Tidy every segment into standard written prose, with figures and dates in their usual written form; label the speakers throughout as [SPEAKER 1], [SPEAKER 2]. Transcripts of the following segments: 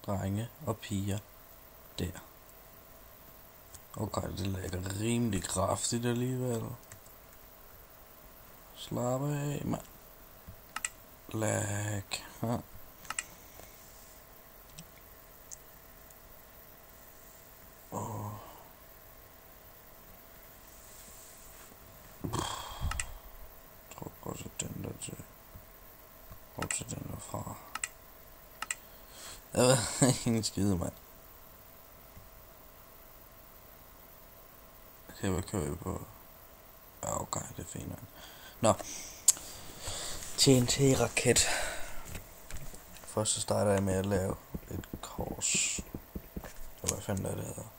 [SPEAKER 1] drenge og piger der. Okay, det lægger rimelig kraftigt alligevel. Slap af, mand. Lag. Ja. Jeg tror også den der til. Hvor til den der fra. Jeg ved ikke skide, mand. Okay, hvad kører vi på? Ja, okay, det er fint, mand. Nå. TNT-raket. Først så starter jeg med at lave et kors. Hvad fanden er det hedder?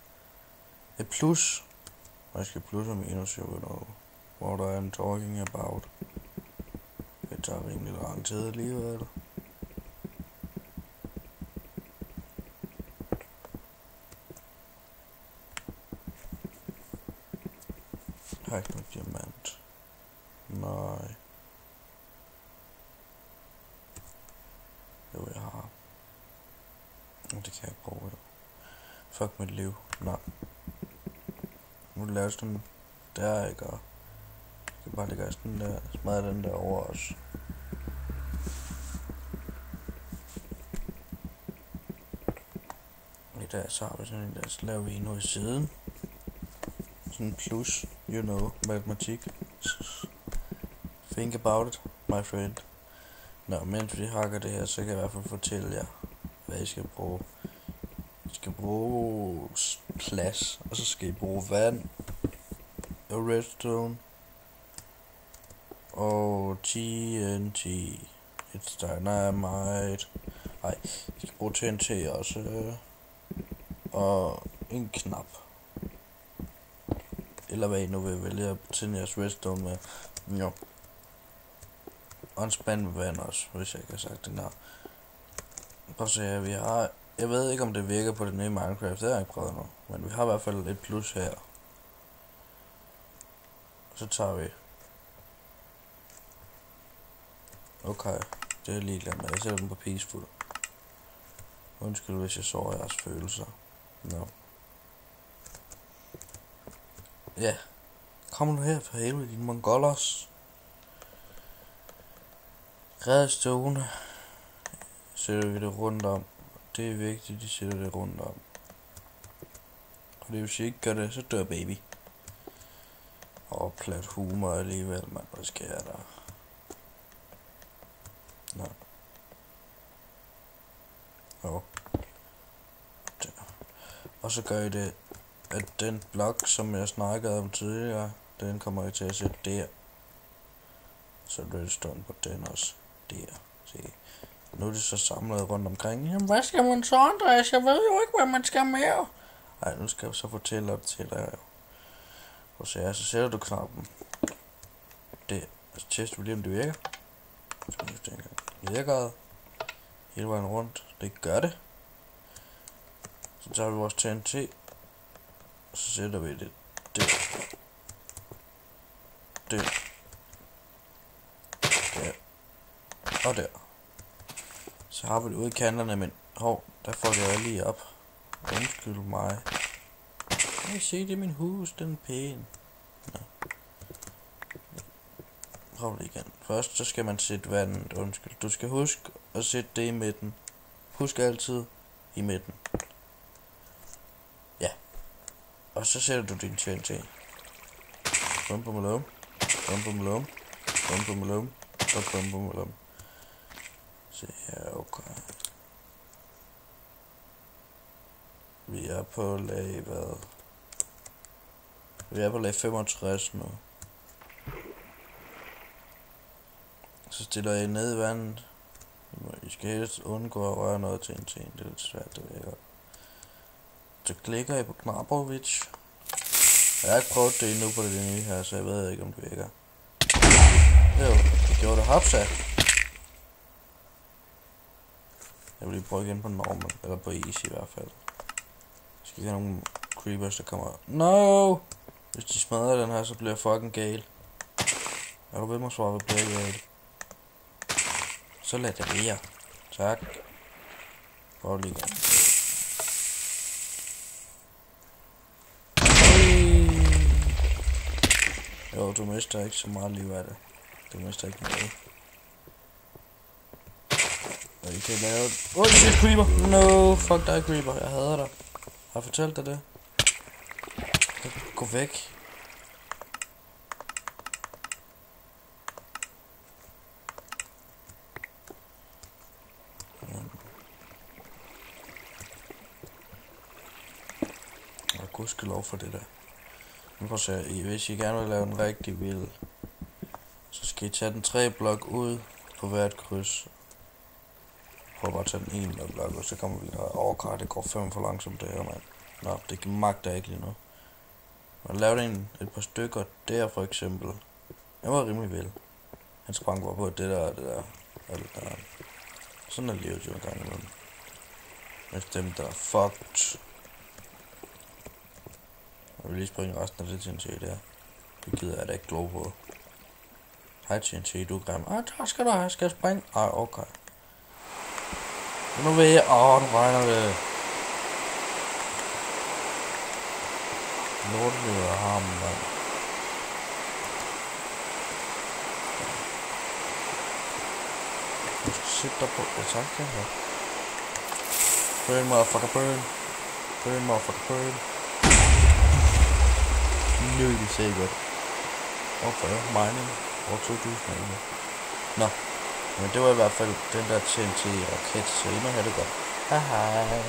[SPEAKER 1] Et plus. Og jeg skal plus og minus, jeg ved noget. What I am talking about. Det tager rimelig lang tid alligevel. Jeg har ikke noget diamant. Nej. Jo, jeg har. Det kan jeg ikke bruge, jo. Fuck mit liv. Nå. Nu laver jeg sådan der, ikke? Og jeg kan bare lægge sådan der. Smadre den der over os. I dag så har vi sådan en der. Så laver vi en ud i siden. Sådan en plus. You know. Matematik. Think about it, my friend. Nå, mens vi hakker det her, så kan jeg i hvert fald fortælle jer, hvad I skal bruge. I skal bruge plads, og så skal I bruge vand, og redstone, og TNT. It's dynamite. Nej, I skal bruge TNT også, og en knap. Eller hvad I nu vil vælge at tænde jeres redstone med. Jo. Og en spand med vand også, hvis jeg ikke har sagt det. Nå. Prøv at se her, vi har. Jeg ved ikke om det virker på det nye Minecraft, det har jeg ikke prøvet nu. Men vi har i hvert fald et plus her. Så tager vi. Okay, det er jeg ligeglad med. Jeg sætter den på peaceful. Undskyld hvis jeg sårer jeres følelser. Nå. Ja. Kom nu her for helvede, dine mongolos. Redstone. Sætter vi det rundt om. Det er vigtigt, de sætter det rundt om. Og det hvis I ikke gør det, så dør baby. Og plat humor alligevel, mand. Hvad skal jeg der? Nå. Jo. Der. Og så gør I det, at den blok, som jeg snakkede om tidligere, den kommer jeg til at sætte der. Så redstone på den også. Der. Se. Nu er det så samlet rundt omkring. Jamen, hvad skal man så, Andreas? Jeg ved jo ikke, hvad man skal mere. Ej, nu skal jeg så fortælle det til dig. Og så sætter du knappen. Det. Så tester vi lige, om det virker. Virker det? Hele vejen rundt. Det gør det. Så tager vi vores TNT. Og så sætter vi det. Det. Det. Der. Og der. Så har vi det ude i kanterne, men hov, der får jeg lige op. Undskyld mig. Kan I se, det er min hus, den er pæn. Nå. Prøv det igen. Først så skal man sætte vandet, undskyld. Du skal huske at sætte det i midten. Husk altid i midten. Ja. Og så sætter du din TNT. Bum bum bum. Bum bum bum. Bum bum bum. Og bum bum bum. Se her, okay. Vi er på lag, hvad? Vi er på lag 65 nu. Så stiller jeg ned i vandet. I skal helst undgå at røre noget til en ting. Det er lidt svært, det ved jeg godt. Så klikker jeg på Knapovich. Jeg har ikke prøvet det endnu på det nye her, så jeg ved ikke om det virker. Jo, det gjorde det hopsa. Jeg vil lige prøve igen på normal, eller på easy i hvert fald. Jeg skal ikke have nogle creepers, der kommer. No! Hvis de smadrer den her, så bliver jeg fucking gal. Er du ved mig svare, hvad bliver jeg gal? Så lad det være. Tak. Prøv lige igen. Jo, du mister ikke så meget liv af det. Du mister ikke noget. Og I kan lave... shit, creeper! No, fuck dig, creeper. Jeg hader dig. Har jeg fortalt dig det? Gå væk. Og gudskelov for det der. Nu prøv at se, hvis I gerne vil lave en rigtig vild, så skal I tage den 3 blok ud på hvert kryds. Prøv bare at tage den 1 blok, og så kommer vi der. Det går 5 for langsomt det her, mand. Nå, det magter jeg ikke lige nu. Man lavede et par stykker der for eksempel. Det var rimelig vild. Han sprang bare på det der. Alt der. Sådan er livet jo en gang imellem. Hvis dem der er fucked. Jeg vil lige springe resten af det TNT der. Det gider jeg da ikke lov på. Hej TNT, du er grim. Tak skal du have. Skal jeg springe? Okay. Nu vil jeg... nu regner det. Lortet af ham, mand. Du skal sætte dig på... Ja, tak, kan jeg. Burn, motherfucker, burn. Burn, motherfucker, burn. Nødvendig sikkert. Hvorfor mining? År 2011. Nå. Men det var i hvert fald den der TNT-raket, så I må have det godt. Hej hej.